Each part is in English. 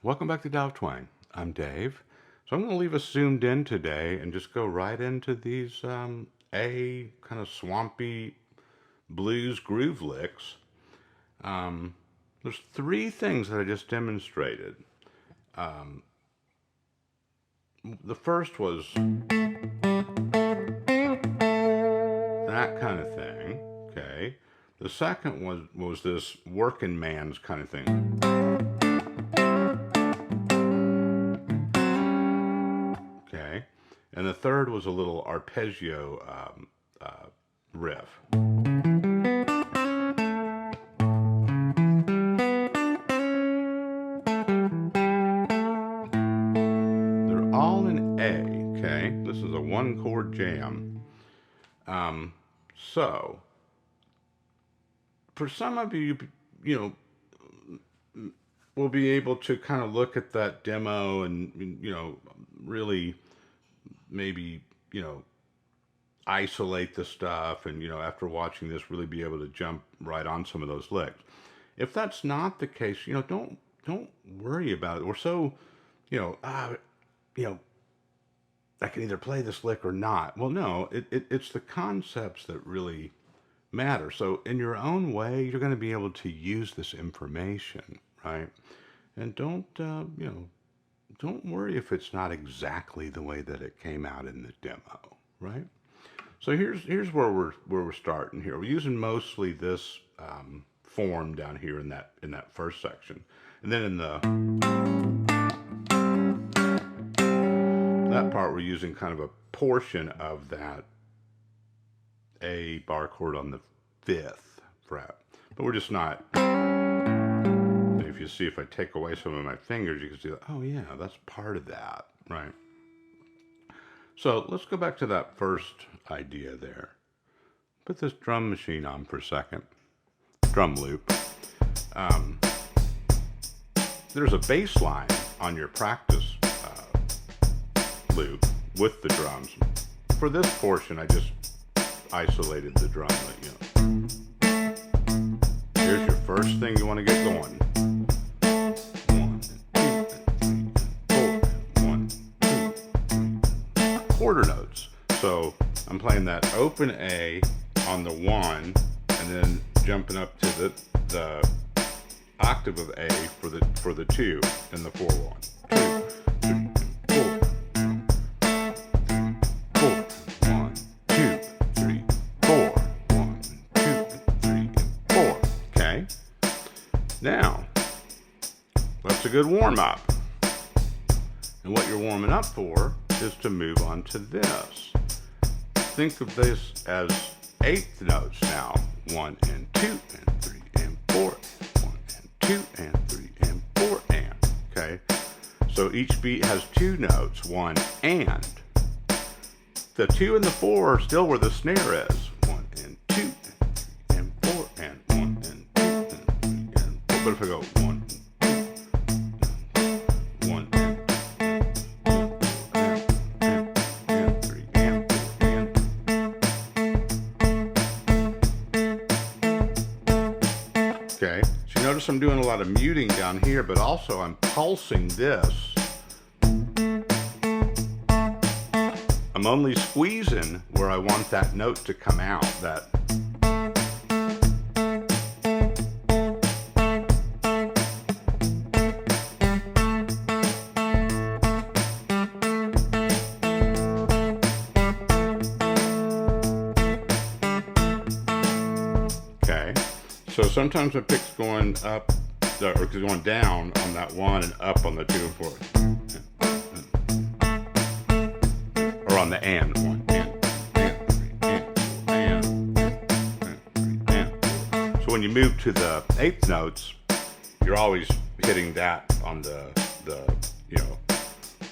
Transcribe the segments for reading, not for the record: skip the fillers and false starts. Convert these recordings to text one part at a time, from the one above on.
Welcome back to Dow Twang. I'm Dave. So I'm going to leave us zoomed in today and just go right into these A kind of swampy blues groove licks. There's three things that I just demonstrated. The first was that kind of thing, okay? The second was this working man's kind of thing. Okay, and the third was a little arpeggio riff. They're all in A, okay? This is a one chord jam. So, for some of you, will be able to kind of look at that demo and, really maybe, isolate the stuff and, after watching this, really be able to jump right on some of those licks. If that's not the case, don't worry about it. We're so, I can either play this lick or not. Well, no, it's the concepts that really matter. So in your own way, you're going to be able to use this information, right? And don't worry if it's not exactly the way that it came out in the demo, right? So here's where we're starting here. We're using mostly this form down here in that first section, and then in that part we're using kind of a portion of that A bar chord on the 5th fret, but we're just not. If you see, if I take away some of my fingers, you can see that, oh yeah, that's part of that, right? So let's go back to that first idea there. Put this drum machine on for a second. Drum loop. There's a bass line on your practice loop with the drums. For this portion, I just isolated the drum. Here's your first thing you want to get going. 1, 2, 3, 4. 1, 2, 3. Quarter notes. So I'm playing that open A on the 1, and then jumping up to the octave of A for the 2 and the 4 1. 2, 3, 4. 1, 2, 3, 4. 1, 2, 3, 4. Okay. Now, that's a good warm up. And what you're warming up for is to move on to this. Think of this as 8th notes now. 1 and 2 and 3 and 4. 1 and 2 and 3 and 4 and. Okay? So each beat has 2 notes, 1 and. The 2 and the 4 are still where the snare is. 1 and 2 and 3 and 4 and 1 and 2 and 3 and 4. But if I go 1 Okay, so you notice I'm doing a lot of muting down here, but also I'm pulsing this. I'm only squeezing where I want that note to come out. That. Okay. So sometimes my pick's going up, or going down on that 1 and up on the 2 and 4. Or on the and 1 and 3 and 4. So when you move to the 8th notes, you're always hitting that on the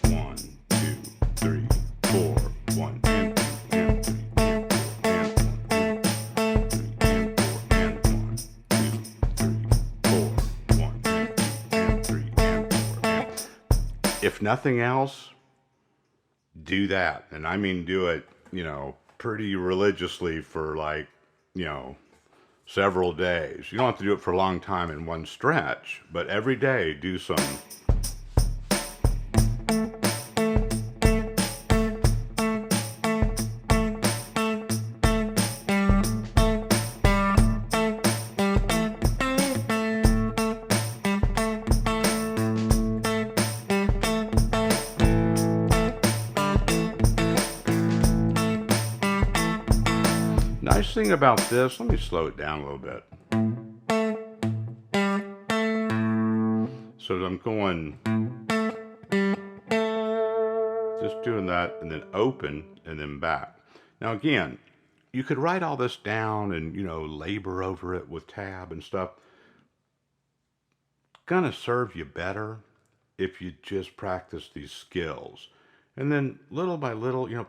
1, 2, 3, 4, 1 and 2 and 3 and 4 and 1 and 3 and 4 and 1, 2, 3, 4, 1 and 2 and 3 and 4 and. If nothing else, do that. And I mean do it, pretty religiously for like, several days. You don't have to do it for a long time in one stretch, but every day do some nice thing about this, let me slow it down a little bit. So I'm going, just doing that, and then open, and then back. Now again, you could write all this down and, you know, labor over it with tab and stuff. Gonna serve you better if you just practice these skills. And then little by little, you know,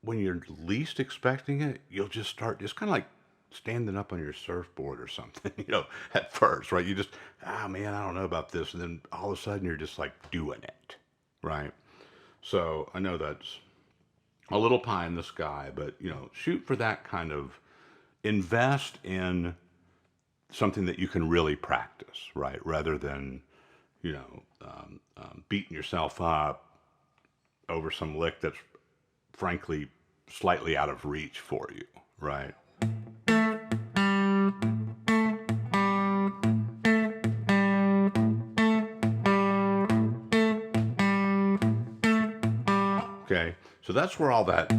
when you're least expecting it, you'll just start, just kind of like standing up on your surfboard or something, you know, at first, right? You just, ah, man, I don't know about this. And then all of a sudden you're just like doing it, right? So I know that's a little pie in the sky, but, you know, shoot for that kind of, invest in something that you can really practice, right? Rather than, you know, beating yourself up over some lick that's frankly slightly out of reach for you, right? Okay, so that's where all that,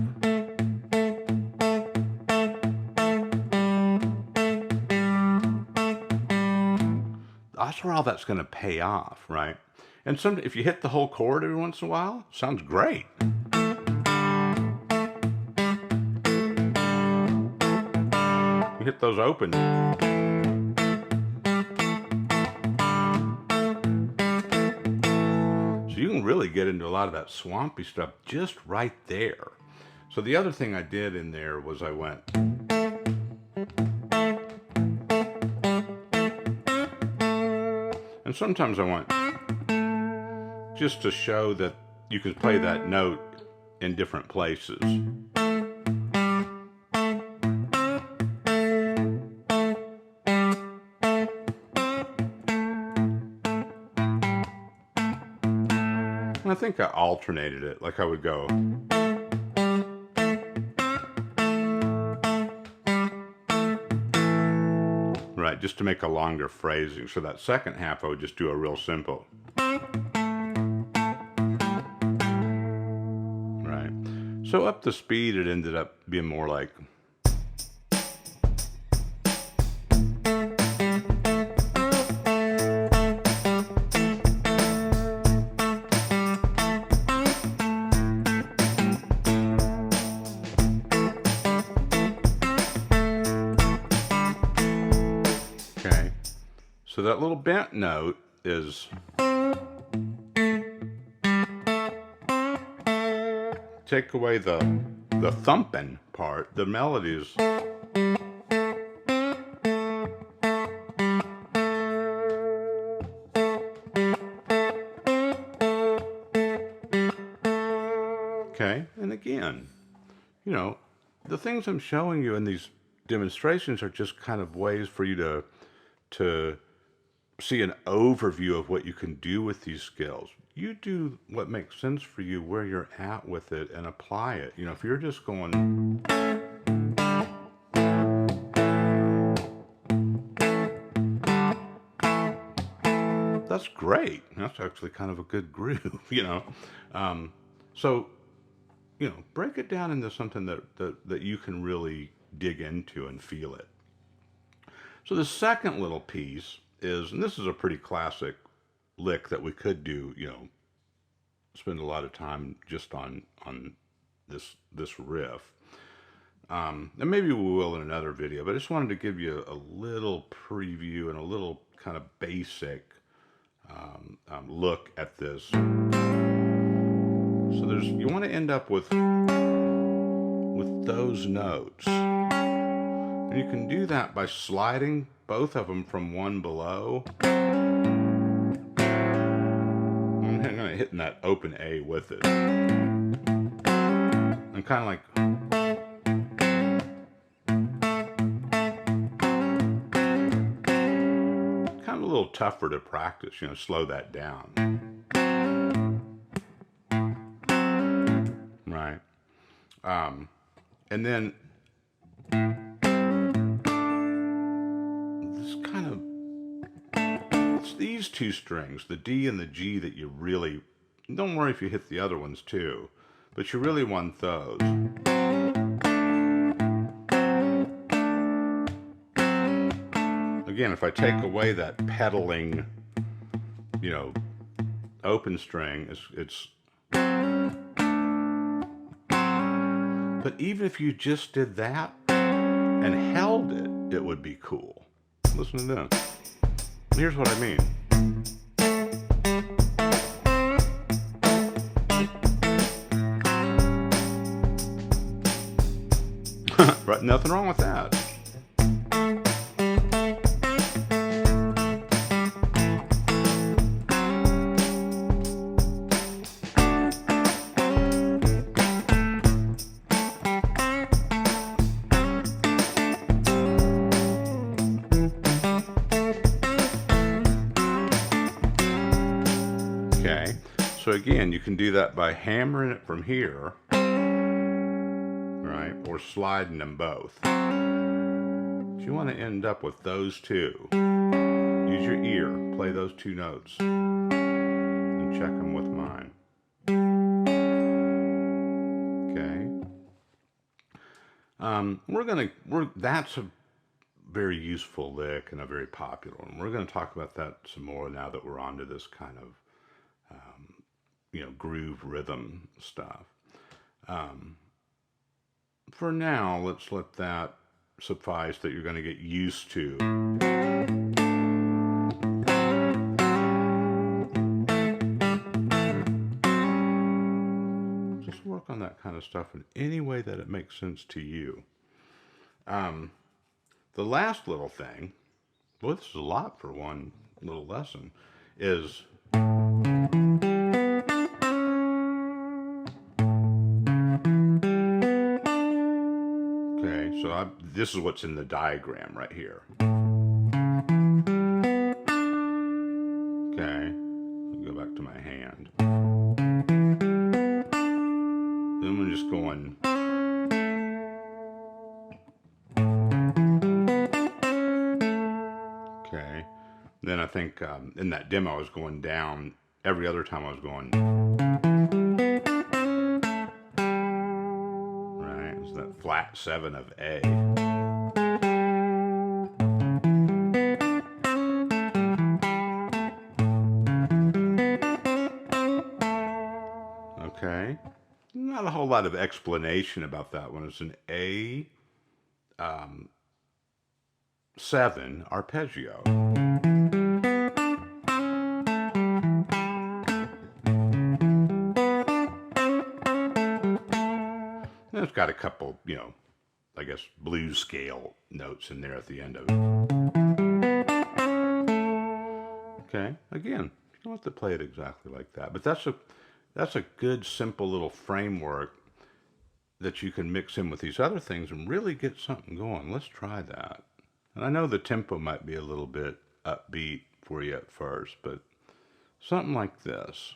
that's where all that's going to pay off, right? And some, if you hit the whole chord every once in a while, sounds great. You hit those open. So you can really get into a lot of that swampy stuff just right there. So the other thing I did in there was I went, and sometimes I went, just to show that you could play that note in different places. And I think I alternated it, like I would go, right, just to make a longer phrasing. So that second half I would just do a real simple. Right. So up the speed it ended up being more like, okay. So that little bent note is, take away the thumping part, the melody is, okay. And again, you know, the things I'm showing you in these demonstrations are just kind of ways for you to see an overview of what you can do with these skills. You do what makes sense for you, where you're at with it, and apply it. You know, if you're just going, that's great. That's actually kind of a good groove, you know. So, you know, break it down into something that you can really dig into and feel it. So the second little piece is, and this is a pretty classic lick that we could do, you know, spend a lot of time just on this riff. And maybe we will in another video, but I just wanted to give you a little preview and a little kind of basic look at this. So there's, you want to end up with those notes. And you can do that by sliding both of them from one below. I'm kind of hitting that open A with it. I'm kind of like, kind of a little tougher to practice, you know, slow that down. Right. And then this kind of, it's these two strings, the D and the G, that you really, don't worry if you hit the other ones too, but you really want those. again, if I take away that pedaling, you know, open string, it's but even if you just did that and held it, it would be cool. Listen to this. Here's what I mean. Right, nothing wrong with that. Okay, so again, you can do that by hammering it from here, right, or sliding them both. If you want to end up with those two, use your ear, play those two notes, and check them with mine. Okay. That's a very useful lick and a very popular one. We're going to talk about that some more now that we're onto this kind of groove rhythm stuff. For now, let's let that suffice that you're going to get used to. Just work on that kind of stuff in any way that it makes sense to you. The last little thing, well, this is a lot for one little lesson, is this is what's in the diagram right here. Okay, I'll go back to my hand. Then we're just going. Okay, then I think in that demo I was going down every other time I was going. Right, it's that flat 7 of A. Okay, not a whole lot of explanation about that one. It's an A11 Arpeggio. And it's got a couple, I guess blues scale notes in there at the end of it. Okay, again, you don't have to play it exactly like that, but that's a good, simple little framework that you can mix in with these other things and really get something going. Let's try that. And I know the tempo might be a little bit upbeat for you at first, but something like this.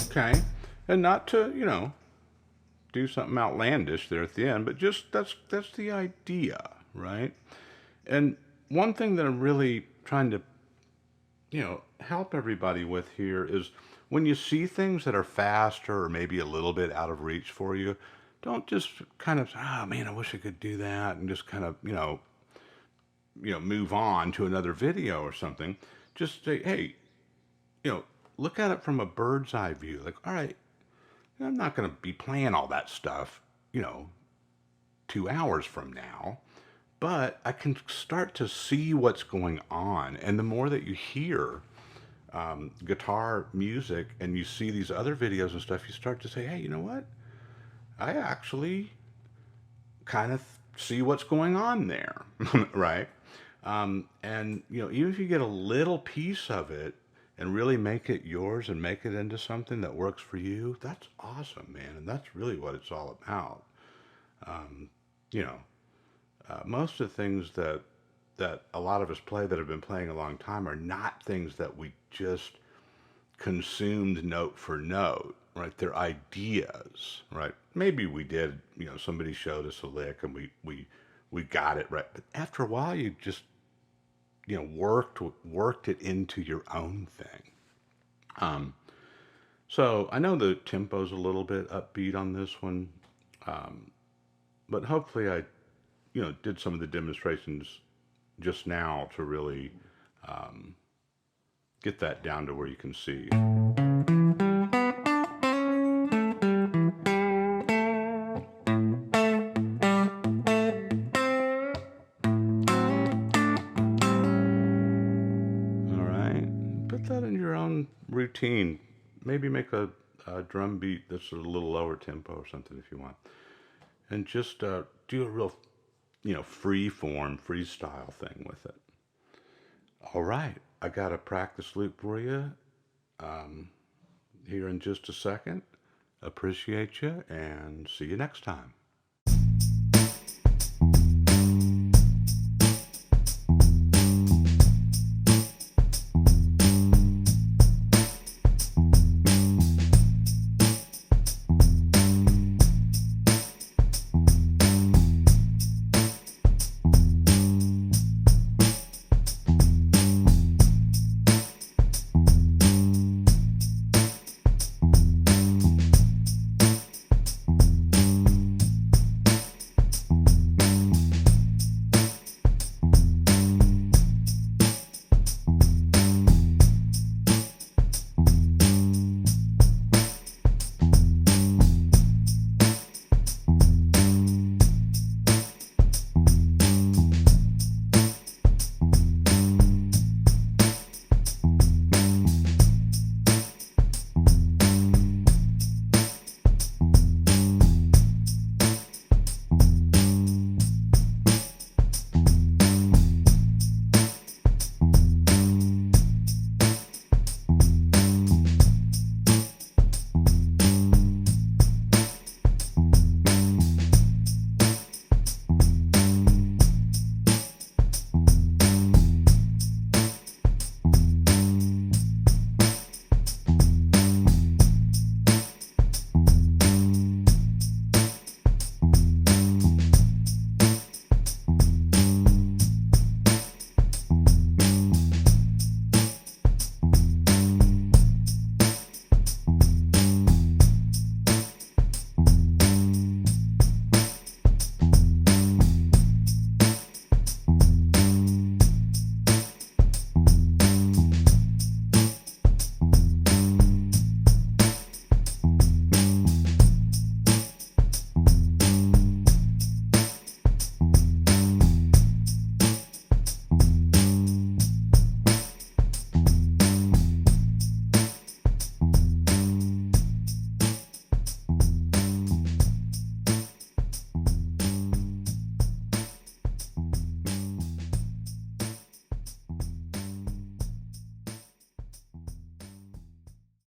Okay, and not to, do something outlandish there at the end, but just that's the idea, right? And one thing that I'm really trying to, help everybody with here is when you see things that are faster or maybe a little bit out of reach for you, don't just kind of, oh man, I wish I could do that, and just kind of, move on to another video or something. Just say, hey, look at it from a bird's eye view. Like, all right, I'm not going to be playing all that stuff, 2 hours from now, but I can start to see what's going on. And the more that you hear guitar music and you see these other videos and stuff, you start to say, hey, you know what? I actually kind of see what's going on there, right? And even if you get a little piece of it and really make it yours and make it into something that works for you, that's awesome, man. And that's really what it's all about. Um, you know, most of the things that a lot of us play that have been playing a long time are not things that we just consumed note for note, right? They're ideas, right? Maybe we did, somebody showed us a lick and we got it right. But after a while, you just, worked it into your own thing. Um, so I know the tempo's a little bit upbeat on this one, um, but hopefully I, did some of the demonstrations just now to really um, get that down to where you can see. All right, put that in your own routine. Maybe make a drum beat that's a little lower tempo or something if you want, and just do a real, free form, freestyle thing with it. All right, I got a practice loop for you here in just a second. Appreciate you and see you next time.